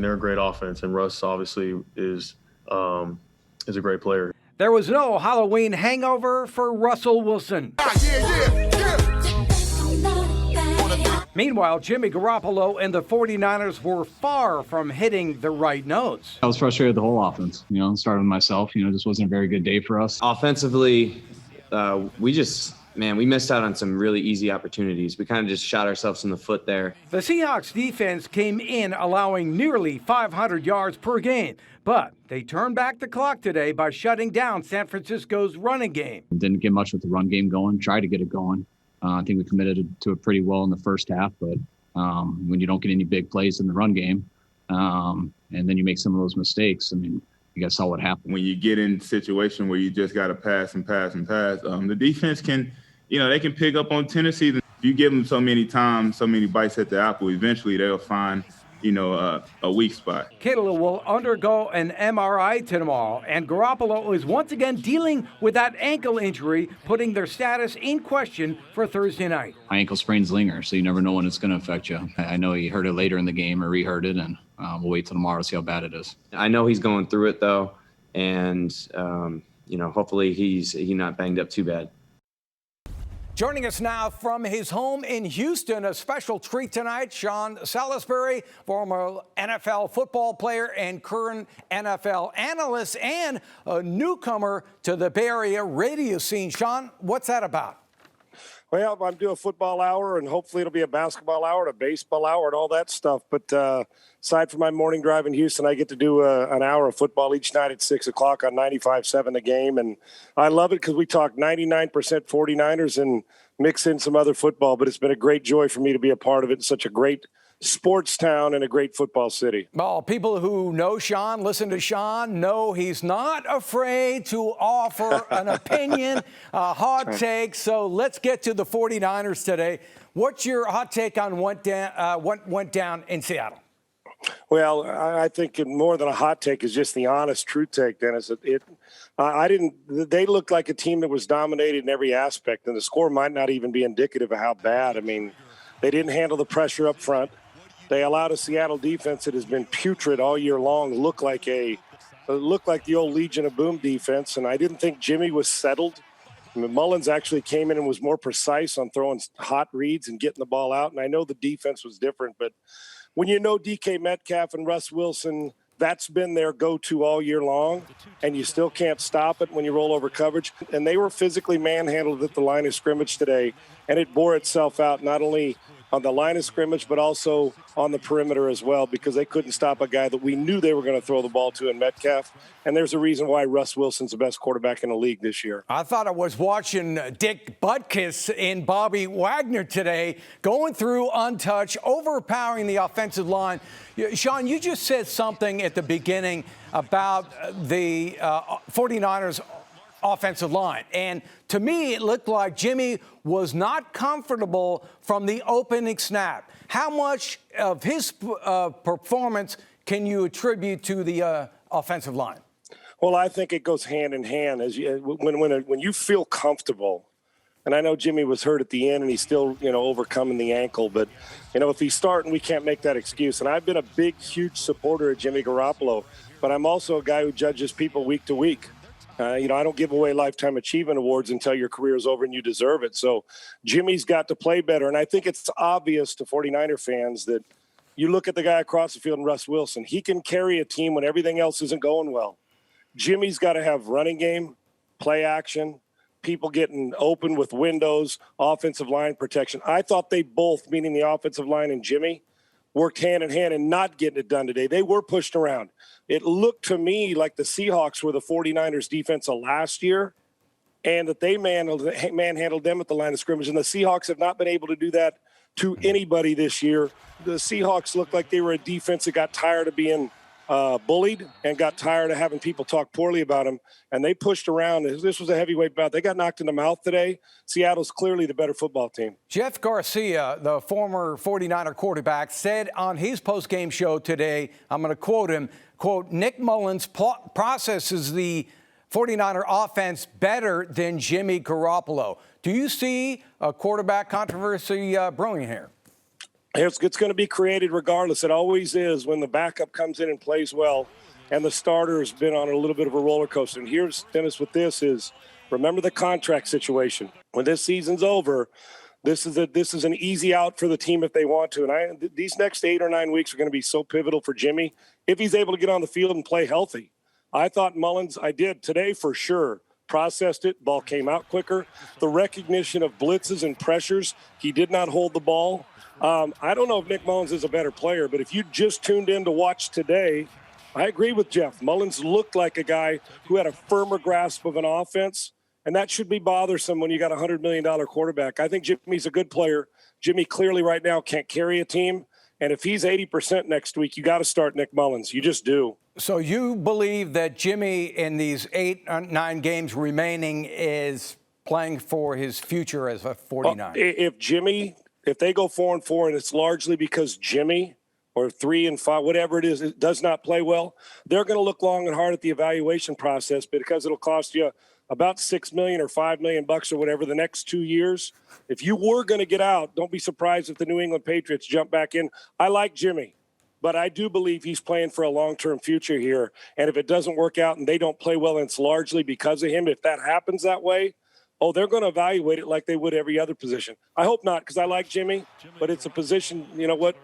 they're a great offense, and Russ obviously is a great player. There was no Halloween hangover for Russell Wilson. Meanwhile, Jimmy Garoppolo and the 49ers were far from hitting the right notes. I was frustrated with the whole offense, starting with myself, just wasn't a very good day for us. Offensively, we missed out on some really easy opportunities. We kind of just shot ourselves in the foot there. The Seahawks defense came in allowing nearly 500 yards per game, but they turned back the clock today by shutting down San Francisco's running game. Didn't get much with the run game going, tried to get it going. I think we committed to it pretty well in the first half, but when you don't get any big plays in the run game, and then you make some of those mistakes, you guys saw what happened. When you get in a situation where you just got to pass, the defense can, they can pick up on tendencies. If you give them so many times, so many bites at the apple, eventually they'll find, a weak spot. Kittle will undergo an MRI tomorrow, and Garoppolo is once again dealing with that ankle injury, putting their status in question for Thursday night. My ankle sprains linger, so you never know when it's going to affect you. I know he hurt it later in the game or re-hurt it, and we'll wait till tomorrow to see how bad it is. I know he's going through it, though, and, hopefully he's not banged up too bad. Joining us now from his home in Houston, a special treat tonight, Sean Salisbury, former NFL football player and current NFL analyst, and a newcomer to the Bay Area radio scene. Sean, what's that about? Well, I'm doing a football hour, and hopefully it'll be a basketball hour, and a baseball hour, and all that stuff. But aside from my morning drive in Houston, I get to do an hour of football each night at 6 o'clock on 95.7 The Game. And I love it because we talk 99% 49ers and mix in some other football. But it's been a great joy for me to be a part of it. It's such a great sports town and a great football city. Well, people who know Sean, listen to Sean, know he's not afraid to offer an opinion, a hot take. So let's get to the 49ers today. What's your hot take on what went down in Seattle? Well, I think more than a hot take is just the honest, true take, Dennis. They looked like a team that was dominated in every aspect, and the score might not even be indicative of how bad. They didn't handle the pressure up front. They allowed a Seattle defense that has been putrid all year long look like the old Legion of Boom defense, and I didn't think Jimmy was settled. Mullins actually came in and was more precise on throwing hot reads and getting the ball out, and I know the defense was different, but when you know DK Metcalf and Russ Wilson, that's been their go-to all year long, and you still can't stop it when you roll over coverage. And they were physically manhandled at the line of scrimmage today, and it bore itself out not only on the line of scrimmage but also on the perimeter as well, because they couldn't stop a guy that we knew they were going to throw the ball to in Metcalf. And there's a reason why Russ Wilson's the best quarterback in the league this year. I thought I was watching Dick Butkus and Bobby Wagner today, going through untouched, overpowering the offensive line. Sean, you just said something at the beginning about the 49ers offensive line. And to me, it looked like Jimmy was not comfortable from the opening snap. How much of his performance can you attribute to the offensive line? Well, I think it goes hand in hand. When you feel comfortable, and I know Jimmy was hurt at the end and he's still, overcoming the ankle, but, if he's starting, we can't make that excuse. And I've been a huge supporter of Jimmy Garoppolo, but I'm also a guy who judges people week to week. I don't give away lifetime achievement awards until your career is over and you deserve it. So Jimmy's got to play better. And I think it's obvious to 49er fans that you look at the guy across the field, and Russ Wilson, he can carry a team when everything else isn't going well. Jimmy's got to have running game, play action, people getting open with windows, offensive line protection. I thought they both, meaning the offensive line and Jimmy, worked hand in hand and not getting it done today. They were pushed around. It looked to me like the Seahawks were the 49ers defense of last year, and that they manhandled them at the line of scrimmage. And the Seahawks have not been able to do that to anybody this year. The Seahawks looked like they were a defense that got tired of being bullied and got tired of having people talk poorly about them, and they pushed around. This was a heavyweight bout. They got knocked in the mouth today. Seattle's clearly the better football team. Jeff Garcia, the former 49er quarterback, said on his postgame show today, I'm going to quote him, quote, Nick Mullins processes the 49er offense better than Jimmy Garoppolo. Do you see a quarterback controversy brewing here? It's going to be created regardless. It always is when the backup comes in and plays well, and the starter has been on a little bit of a roller coaster. And here's, Dennis, with this is, remember the contract situation. When this season's over, this is an easy out for the team if they want to. And these next 8 or 9 weeks are going to be so pivotal for Jimmy if he's able to get on the field and play healthy. I thought Mullins, I did today for sure, processed it. Ball came out quicker. The recognition of blitzes and pressures, he did not hold the ball. I don't know if Nick Mullins is a better player, but if you just tuned in to watch today, I agree with Jeff. Mullins looked like a guy who had a firmer grasp of an offense, and that should be bothersome when you got a $100 million quarterback. I think Jimmy's a good player. Jimmy clearly right now can't carry a team, and if he's 80% next week, you got to start Nick Mullins. You just do. So you believe that Jimmy in these 8 or 9 games remaining is playing for his future as a 49? If they go 4-4 and it's largely because Jimmy, or 3-5, whatever it is, it does not play well, they're going to look long and hard at the evaluation process because it'll cost you about $6 million or $5 million or whatever the next 2 years. If you were going to get out, don't be surprised if the New England Patriots jump back in. I like Jimmy, but I do believe he's playing for a long-term future here. And if it doesn't work out and they don't play well, and it's largely because of him, if that happens that way, they're going to evaluate it like they would every other position. I hope not, because I like Jimmy, but it's a position, you know what?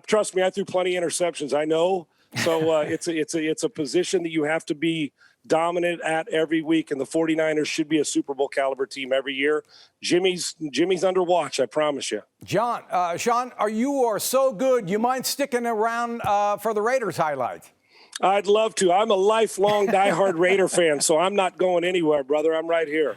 Trust me, I threw plenty of interceptions. I know. So it's a position that you have to be dominant at every week, and the 49ers should be a Super Bowl caliber team every year. Jimmy's under watch, I promise you. Sean, you are so good. You mind sticking around for the Raiders highlights? I'd love to. I'm a lifelong diehard Raider fan, so I'm not going anywhere, brother. I'm right here.